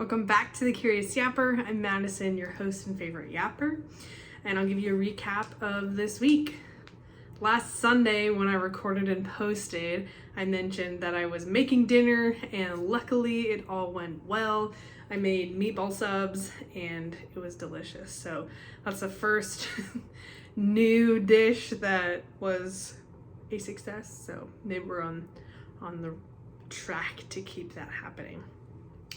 Welcome back to the Curious Yapper. I'm Madison, your host and favorite yapper, and I'll give you a recap of this week. Last Sunday, when I recorded and posted, I mentioned that I was making dinner, and luckily it all went well. I made meatball subs, and it was delicious. So that's the first new dish that was a success. So maybe we're on the track to keep that happening.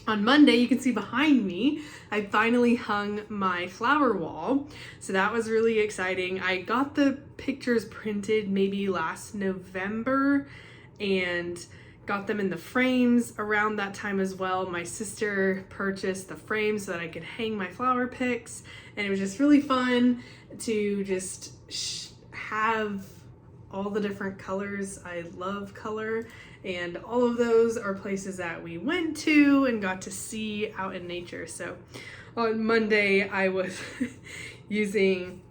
On Monday, you can see behind me, I finally hung my flower wall. So that was really exciting. I got the pictures printed maybe last November and got them in the frames around that time as well. My sister purchased the frames so that I could hang my flower pics, and it was just really fun to just have all the different colors. I love color, and all of those are places that we went to and got to see out in nature. So on Monday, I was using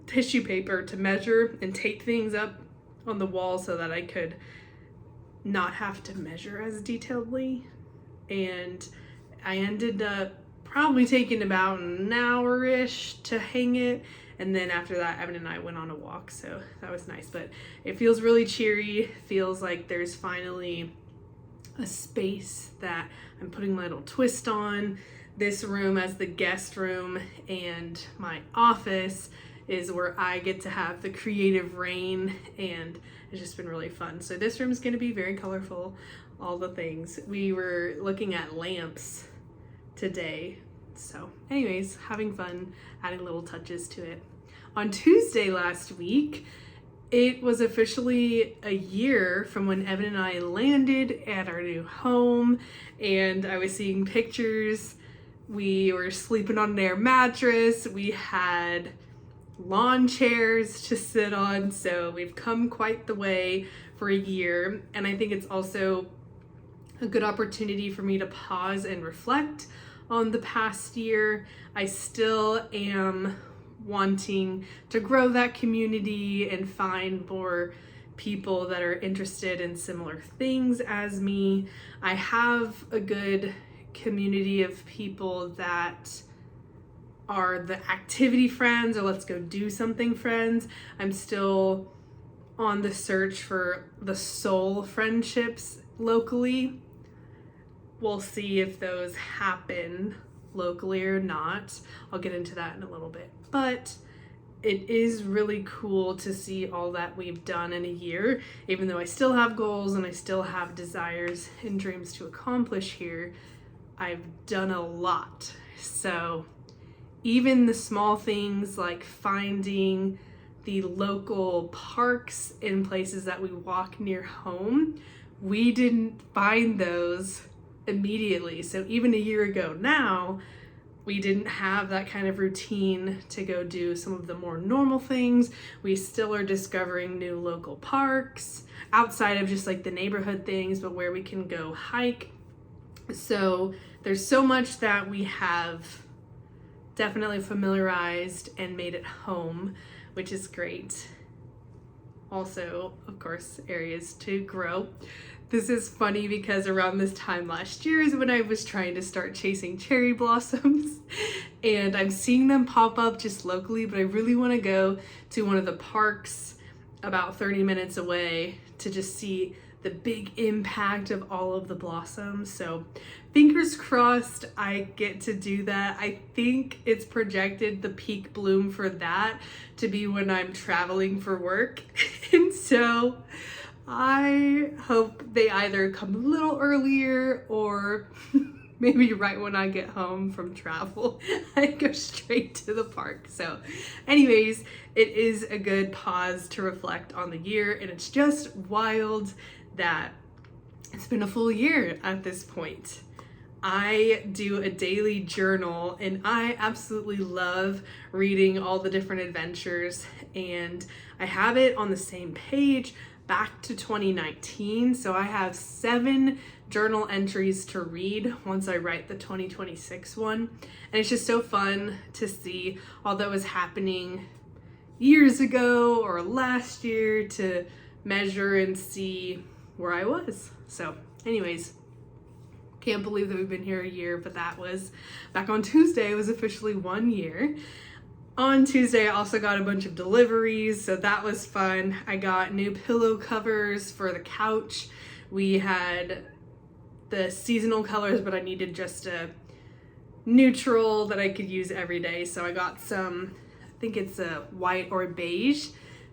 tissue paper to measure and tape things up on the wall so that I could not have to measure as detailedly. And I ended up probably taking about an hour-ish to hang it. And then after that, Evan and I went on a walk, so that was nice. But it feels really cheery. Feels like there's finally a space that I'm putting my little twist on. This room as the guest room, and my office is where I get to have the creative reign, and it's just been really fun. So this room is going to be very colorful, all the things. We were looking at lamps today. So anyways, having fun, adding little touches to it. On Tuesday last week, it was officially a year from when Evan and I landed at our new home, and I was seeing pictures. We were sleeping on an air mattress. We had lawn chairs to sit on, so we've come quite the way for a year. And I think it's also a good opportunity for me to pause and reflect on the past year. I still am wanting to grow that community and find more people that are interested in similar things as me. I have a good community of people that are the activity friends or let's go do something friends. I'm still on the search for the soul friendships locally. We'll see if those happen locally or not. I'll get into that in a little bit. But it is really cool to see all that we've done in a year. Even though I still have goals and I still have desires and dreams to accomplish here, I've done a lot. So even the small things like finding the local parks in places that we walk near home, we didn't find those immediately. So even a year ago now, we didn't have that kind of routine to go do some of the more normal things. We still are discovering new local parks outside of just like the neighborhood things, but where we can go hike. So there's so much that we have definitely familiarized and made at home, which is great. Also, of course, areas to grow. This is funny because around this time last year is when I was trying to start chasing cherry blossoms, and I'm seeing them pop up just locally, but I really want to go to one of the parks about 30 minutes away to just see the big impact of all of the blossoms. So fingers crossed I get to do that. I think it's projected the peak bloom for that to be when I'm traveling for work. And so I hope they either come a little earlier or maybe right when I get home from travel, I go straight to the park. So anyways, it is a good pause to reflect on the year, and it's just wild that it's been a full year at this point. I do a daily journal, and I absolutely love reading all the different adventures, and I have it on the same page back to 2019. So I have 7 journal entries to read once I write the 2026 one. And it's just so fun to see all that was happening years ago or last year to measure and see where I was. So anyways, Can't believe that we've been here a year, but that was back on Tuesday. It was officially 1 year. On Tuesday, I also got a bunch of deliveries, so that was fun. I got new pillow covers for the couch. We had the seasonal colors, but I needed just a neutral that I could use every day. So I got some, I think it's a white or beige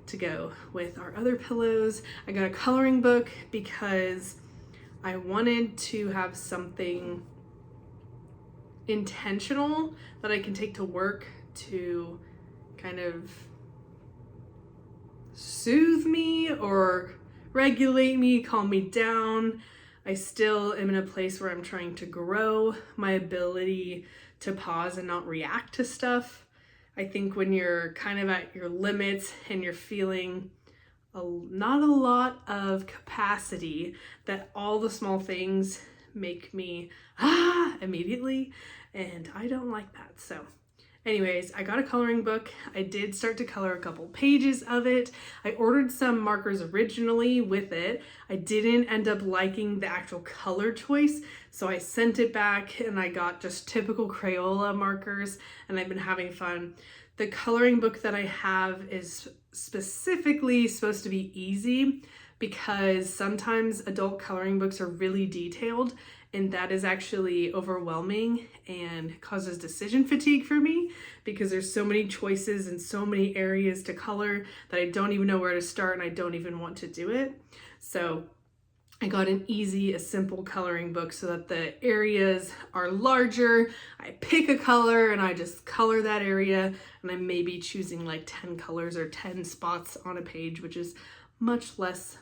to go with our other pillows. I got a coloring book because I wanted to have something intentional that I can take to work to kind of soothe me or regulate me, calm me down. I still am in a place where I'm trying to grow my ability to pause and not react to stuff. I think when you're kind of at your limits and you're feeling not a lot of capacity, that all the small things make me immediately, and I don't like that. So anyways, I got a coloring book. I did start to color a couple pages of it. I ordered some markers originally with it. I didn't end up liking the actual color choice, so I sent it back and I got just typical Crayola markers, and I've been having fun. The coloring book that I have is specifically supposed to be easy because sometimes adult coloring books are really detailed, and that is actually overwhelming and causes decision fatigue for me because there's so many choices and so many areas to color that I don't even know where to start, and I don't even want to do it. So I got an easy, a simple coloring book so that the areas are larger. I pick a color and I just color that area, and I may be choosing like 10 colors or 10 spots on a page, which is much less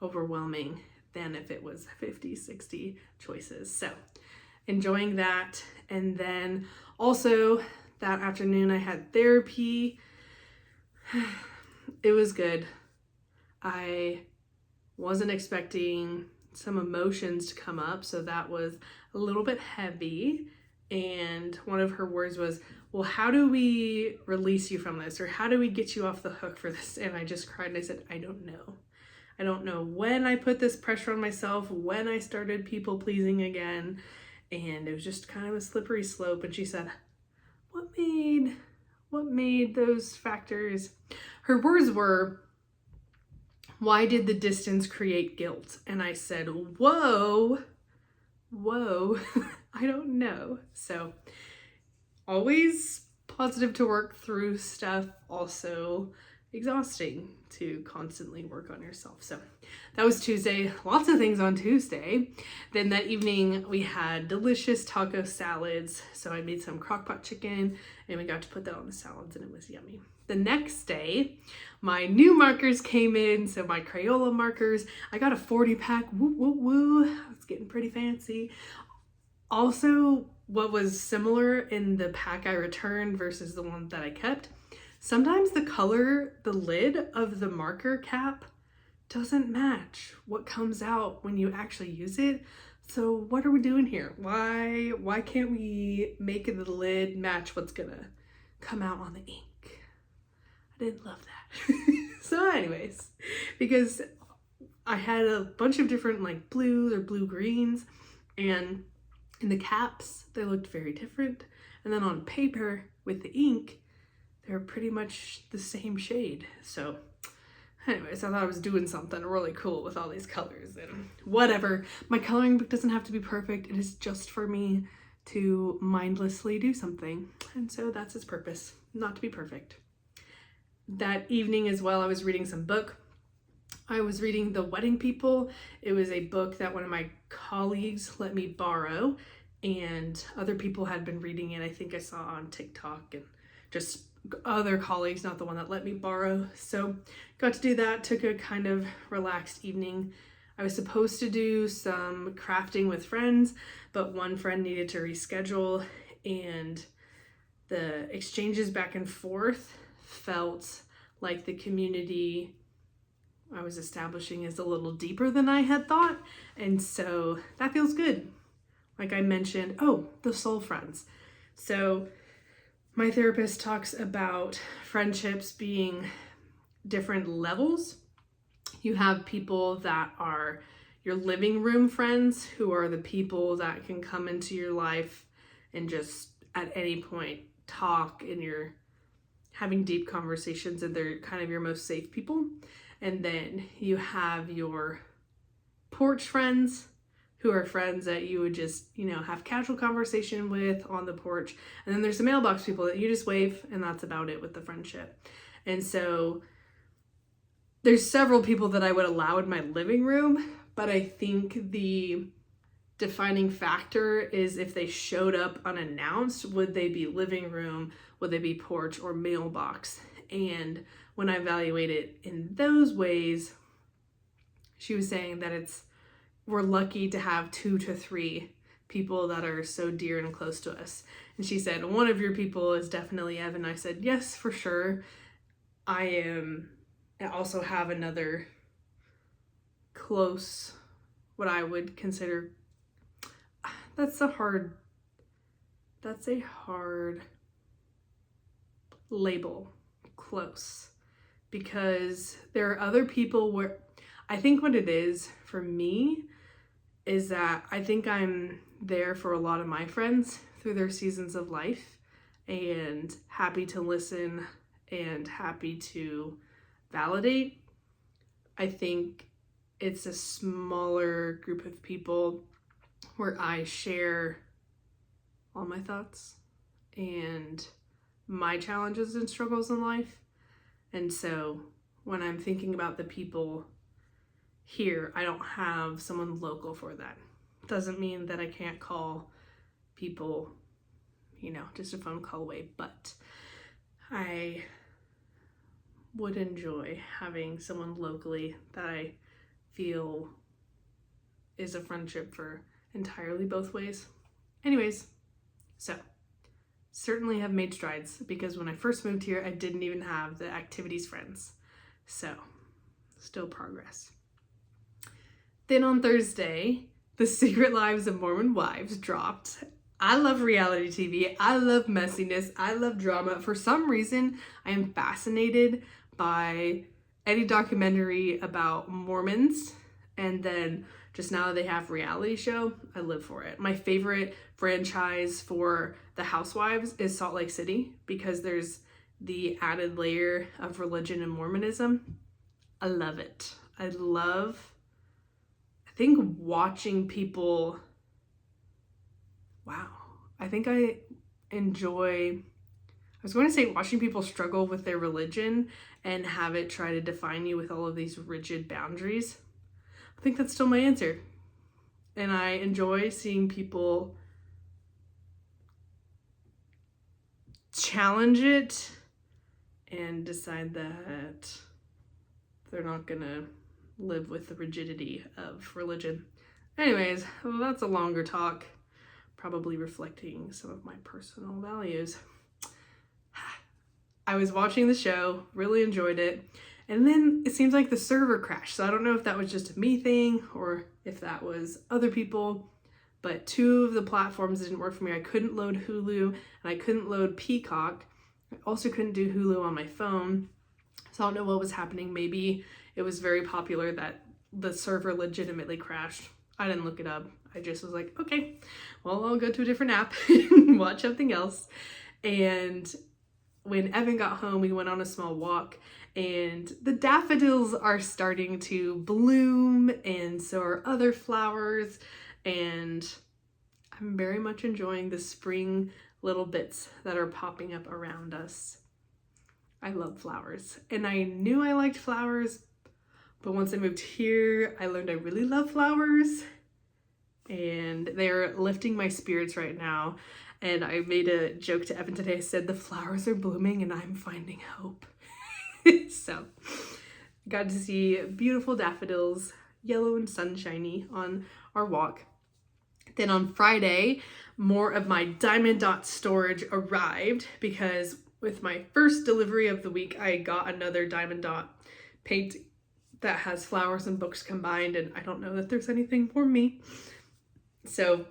overwhelming than if it was 50, 60 choices. So enjoying that. And then also that afternoon I had therapy. It was good. I wasn't expecting some emotions to come up, so that was a little bit heavy. And one of her words was, well, how do we release you from this? Or how do we get you off the hook for this? And I just cried and I said, I don't know. I don't know when I put this pressure on myself, when I started people pleasing again. And it was just kind of a slippery slope. And she said, what made those factors? Her words were, why did the distance create guilt? And I said, whoa, I don't know. So always positive to work through stuff, also exhausting to constantly work on yourself. So that was Tuesday. Lots of things on Tuesday. Then that evening we had delicious taco salads. So I made some crock-pot chicken and we got to put that on the salads and it was yummy. The next day, my new markers came in. So my Crayola markers, I got a 40 pack. Woo. It's getting pretty fancy. Also, what was similar in the pack I returned versus the one that I kept, sometimes the color, the lid of the marker cap doesn't match what comes out when you actually use it. So what are we doing here? Why can't we make the lid match what's gonna come out on the ink? I didn't love that. So anyways, because I had a bunch of different like blues or blue greens, and in the caps, they looked very different. And then on paper with the ink, they're pretty much the same shade. So anyways, I thought I was doing something really cool with all these colors and whatever. My coloring book doesn't have to be perfect. It is just for me to mindlessly do something. And so that's its purpose, not to be perfect. That evening as well, I was reading some book. I was reading The Wedding People. It was a book that one of my colleagues let me borrow, and other people had been reading it. I think I saw on TikTok and just other colleagues, not the one that let me borrow. So got to do that, took a kind of relaxed evening. I was supposed to do some crafting with friends, but one friend needed to reschedule, and the exchanges back and forth felt like the community I was establishing is a little deeper than I had thought. And so that feels good. Like I mentioned, the soul friends. So my therapist talks about friendships being different levels. You have people that are, your living room friends, who are the people that can come into your life and just at any point talk, and you're having deep conversations, and they're kind of your most safe people. And then you have your porch friends, who are friends that you would just, have casual conversation with on the porch. And then there's the mailbox people that you just wave, and that's about it with the friendship. And so there's several people that I would allow in my living room, but I think the defining factor is if they showed up unannounced, would they be living room, would they be porch, or mailbox? And when I evaluate it in those ways, she was saying that we're lucky to have 2 to 3 people that are so dear and close to us. And she said, one of your people is definitely Evan. I said, yes, for sure. I also have another close, what I would consider, that's a hard label, close, because there are other people where I think what it is for me is that I think I'm there for a lot of my friends through their seasons of life, and happy to listen and happy to validate. I think it's a smaller group of people where I share all my thoughts and my challenges and struggles in life. And so when I'm thinking about the people here, I don't have someone local for that. Doesn't mean that I can't call people, just a phone call away, but I would enjoy having someone locally that I feel is a friendship for entirely both ways. Anyways, so certainly have made strides, because when I first moved here, I didn't even have the activities friends. So still progress. Then on Thursday, The Secret Lives of Mormon Wives dropped. I love reality TV. I love messiness. I love drama. For some reason, I am fascinated by any documentary about Mormons. And then just now that they have reality show, I live for it. My favorite franchise for the Housewives is Salt Lake City, because there's the added layer of religion and Mormonism. I love it. I think watching people, I think I enjoy, I was going to say watching people struggle with their religion and have it try to define you with all of these rigid boundaries. I think that's still my answer. And I enjoy seeing people challenge it and decide that they're not gonna live with the rigidity of religion. Anyways, that's a longer talk, probably reflecting some of my personal values. I was watching the show, really enjoyed it, and then it seems like the server crashed. So I don't know if that was just a me thing or if that was other people, but 2 of the platforms didn't work for me. I couldn't load Hulu and I couldn't load Peacock. I also couldn't do Hulu on my phone. So I don't know what was happening. Maybe it was very popular that the server legitimately crashed. I didn't look it up. I just was like, okay, well, I'll go to a different app and watch something else. And when Evan got home, we went on a small walk, and the daffodils are starting to bloom, and so are other flowers. And I'm very much enjoying the spring little bits that are popping up around us. I love flowers, and I knew I liked flowers, but once I moved here, I learned I really love flowers, and they're lifting my spirits right now. And I made a joke to Evan today. I said, the flowers are blooming and I'm finding hope. So got to see beautiful daffodils, yellow and sunshiny, on our walk. Then on Friday, more of my Diamond Dot storage arrived, because with my first delivery of the week, I got another Diamond Dot paint that has flowers and books combined, and I don't know that there's anything for me. So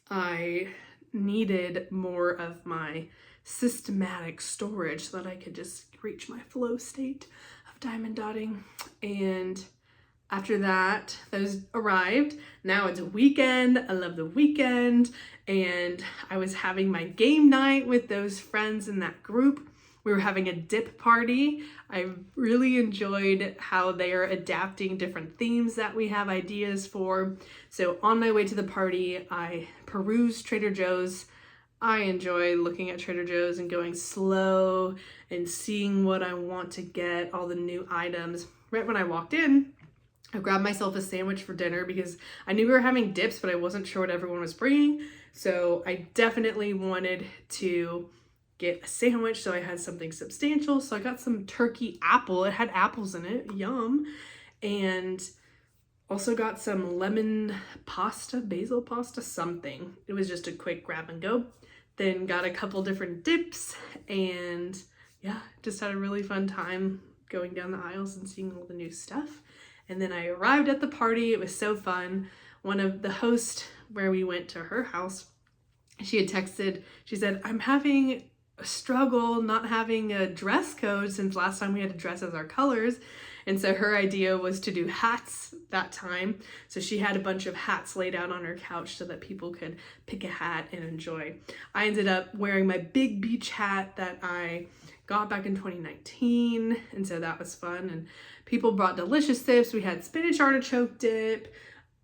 I needed more of my systematic storage so that I could just reach my flow state of diamond dotting. And After that, those arrived. Now it's a weekend. I love the weekend. And I was having my game night with those friends in that group. We were having a dip party. I really enjoyed how they are adapting different themes that we have ideas for. So on my way to the party, I perused Trader Joe's. I enjoy looking at Trader Joe's and going slow and seeing what I want to get, all the new items. Right when I walked in, I grabbed myself a sandwich for dinner because I knew we were having dips, but I wasn't sure what everyone was bringing. So I definitely wanted to get a sandwich, so I had something substantial. So I got some turkey apple. It had apples in it. Yum. And also got some lemon pasta, basil pasta, something. It was just a quick grab and go. Then got a couple different dips and yeah, just had a really fun time going down the aisles and seeing all the new stuff. And then I arrived at the party. It was so fun. One of the hosts, where we went to her house, she had texted, she said, I'm having a struggle not having a dress code since last time we had to dress as our colors. And so her idea was to do hats that time. So she had a bunch of hats laid out on her couch so that people could pick a hat and enjoy. I ended up wearing my big beach hat that I got back in 2019. And so that was fun. And people brought delicious dips. We had spinach artichoke dip.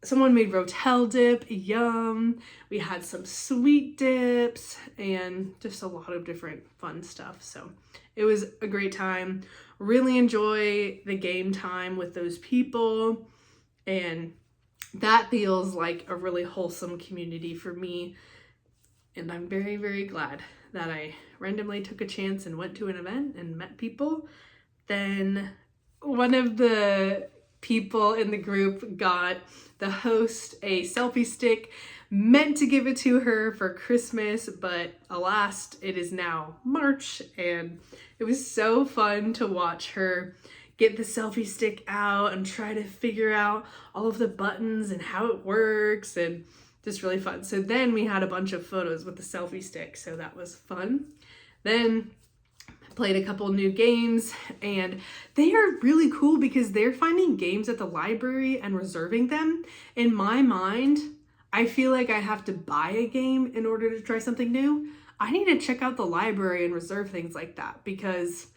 Someone made rotel dip, yum. We had some sweet dips and just a lot of different fun stuff. So it was a great time. Really enjoy the game time with those people. And that feels like a really wholesome community for me. And I'm very, very glad that I randomly took a chance and went to an event and met people. Then one of the people in the group got the host a selfie stick, meant to give it to her for Christmas, but alas, it is now March, and it was so fun to watch her get the selfie stick out and try to figure out all of the buttons and how it works, and just really fun. So then we had a bunch of photos with the selfie stick, so that was fun. Then played a couple new games, and they are really cool because they're finding games at the library and reserving them. In my mind, I feel like I have to buy a game in order to try something new. I need to check out the library and reserve things like that because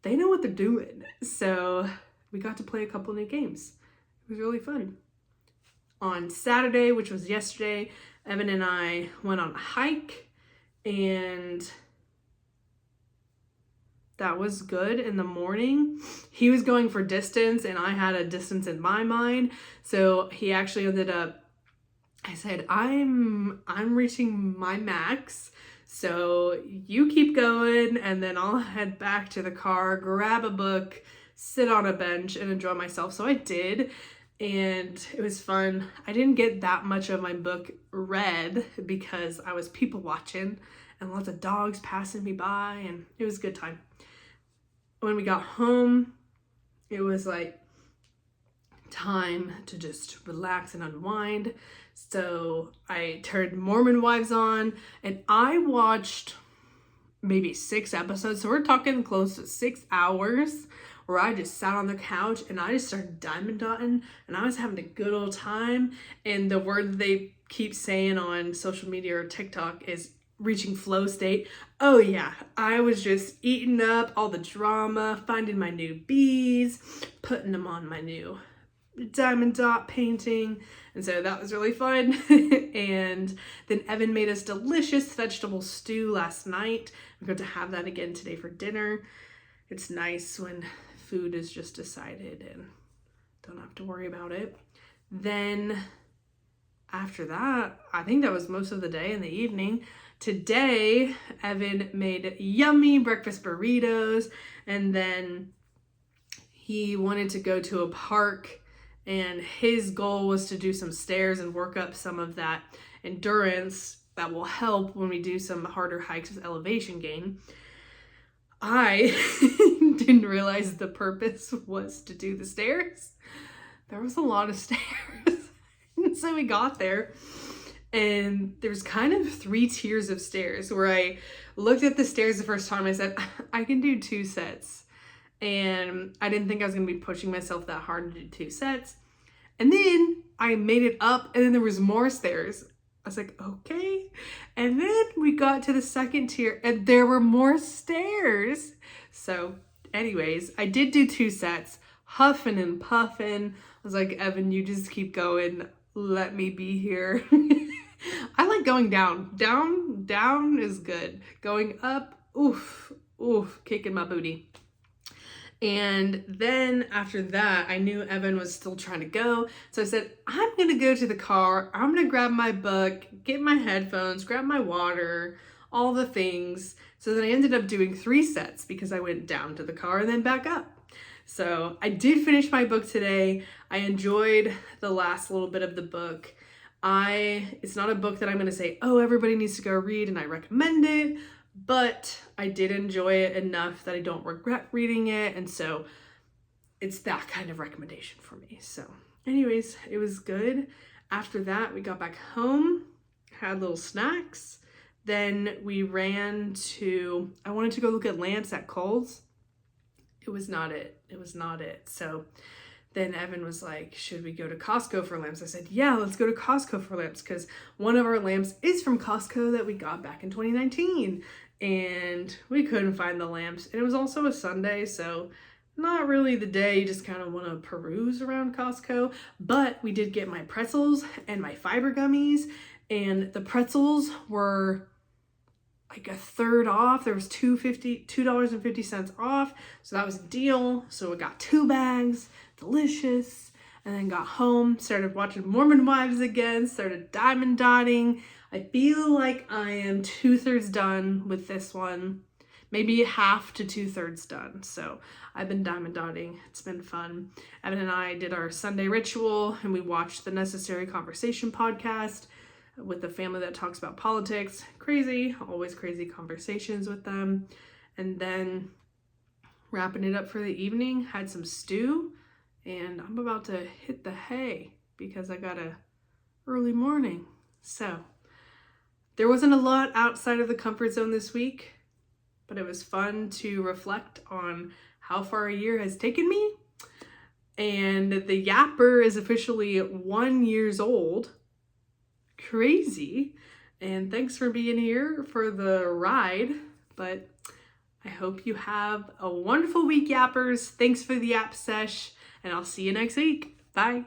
they know what they're doing. So we got to play a couple new games. It was really fun. On Saturday, which was yesterday, Evan and I went on a hike, and that was good in the morning. He was going for distance and I had a distance in my mind. So he actually ended up, I said, I'm reaching my max. So you keep going and then I'll head back to the car, grab a book, sit on a bench and enjoy myself. So I did. And it was fun. I didn't get that much of my book read because I was people watching and lots of dogs passing me by, and it was a good time. When we got home, it was like time to just relax and unwind. So I turned Mormon Wives on, and I watched maybe 6 episodes. So we're talking close to 6 hours where I just sat on the couch and I just started diamond dotting, and I was having a good old time. And the word that they keep saying on social media or TikTok is reaching flow state. Oh yeah, I was just eating up all the drama, finding my new bees, putting them on my new diamond dot painting, and so that was really fun. And then Evan made us delicious vegetable stew last night. We're going to have that again today for dinner. It's nice when food is just decided and don't have to worry about it. Then after that, I think that was most of the day. In the evening today, Evan made yummy breakfast burritos, and then he wanted to go to a park, and his goal was to do some stairs and work up some of that endurance that will help when we do some harder hikes with elevation gain. I didn't realize the purpose was to do the stairs. There was a lot of stairs. And so we got there, and there's kind of 3 tiers of stairs where I looked at the stairs the first time. I said, I can do 2 sets. And I didn't think I was going to be pushing myself that hard to do 2 sets. And then I made it up and then there was more stairs. I was like, okay. And then we got to the second tier and there were more stairs. So anyways, I did do 2 sets, huffing and puffing. I was like, Evan, you just keep going. Let me be here. I like going down. Down is good. Going up, oof, kicking my booty. And then after that, I knew Evan was still trying to go. So I said, I'm going to go to the car. I'm going to grab my book, get my headphones, grab my water, all the things. So then I ended up doing 3 sets because I went down to the car and then back up. So I did finish my book today. I enjoyed the last little bit of the book. It's not a book that I'm going to say, oh, everybody needs to go read and I recommend it. But I did enjoy it enough that I don't regret reading it. And so it's that kind of recommendation for me. So anyways, it was good. After that, we got back home, had little snacks. Then we ran to, I wanted to go look at lamps at Kohl's. It was not it. So then Evan was like, should we go to Costco for lamps? I said, yeah, let's go to Costco for lamps because one of our lamps is from Costco that we got back in 2019 and we couldn't find the lamps. And it was also a Sunday, so not really the day you just kind of want to peruse around Costco, but we did get my pretzels and my fiber gummies, and the pretzels were like a third off. There was $2.50 off. So that was a deal. So we got 2 bags, delicious. And then got home, started watching Mormon Wives again, started diamond dotting. I feel like I am 2/3 done with this one, maybe half to 2/3 done. So I've been diamond dotting. It's been fun. Evan and I did our Sunday ritual and we watched the Necessary Conversation podcast with the family that talks about politics. Crazy, always crazy conversations with them. And then wrapping it up for the evening, had some stew, and I'm about to hit the hay because I got a early morning. So there wasn't a lot outside of the comfort zone this week, but it was fun to reflect on how far a year has taken me. And the Yapper is officially 1 year old. Crazy. And thanks for being here for the ride. But I hope you have a wonderful week, Yappers. Thanks for the Yap Sesh, and I'll see you next week. Bye.